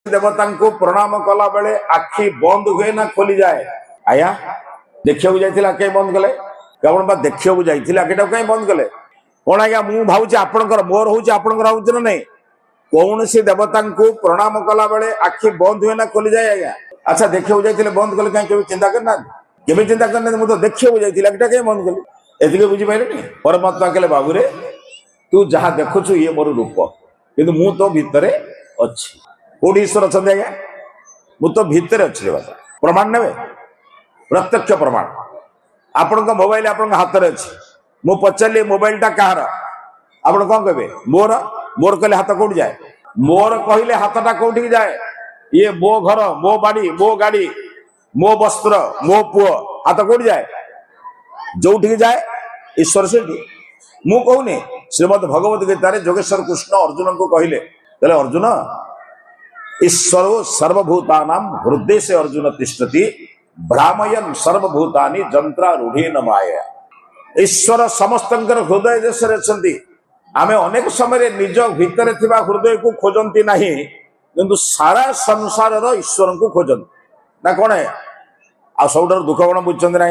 देवता को प्रणाम कला बेले आखि बंद हुए ना खोली जाए। आया देखिया जाइथिला कई बंद कले कौन बा देखिया जाइथिला आखिटा कई बंद कले कौन आज्ञा मु भावुची आपणकर मोर होउची आपणकर होउची ना नहीं कौन सी देवता को प्रणाम कला बेले आखि बंद हुए ना खोली जाए। आज्ञा अच्छा देखिया जाइथिले बंद कले कहीं चिंता करना केबे चिंता करना मु तो देखिया जाइथिला आखिटा कई बंद कले एतिके बुझी पाइलेनी। परमात्मा कहले बाबू रे तू जहाँ देखुछु ये मोर रूप किंतु मु तो भितरे अच्छी कोडी ईश्वर अच्छा आज्ञा मु तो भितर अच्छे बाबा प्रमाण ने प्रत्यक्ष प्रमाण आपण मोबाइल आपण हाथ में अच्छी मु पचारि मोबाइल टा कहार आप कौन कहे मोर मोर कहले हाथ कौट जाए मोर कहले हाथटा कौटी जाए ये मो घर मो बाड़ी मो गाड़ी मो वस्त्र मो पुओ हाथ कौट जाए जो जाए ईश्वर से मु कहूनी श्रीमद भगवत गीतार जोगेश्वर कृष्ण अर्जुन को कहले अर्जुन ईश्वर सर्वभूतानां हृदय से अर्जुन तिष्ठति भ्रामयन सर्वभूतानि जंत्रारूढ़ेन माया। ईश्वर समस्त हृदय देश आमे अनेक समय निज भितर थिबा हृदय को खोजती नहीं किंतु सारा संसार ईश्वर को खोजती ना कौन है आ सब दुख कौन बुझे ना।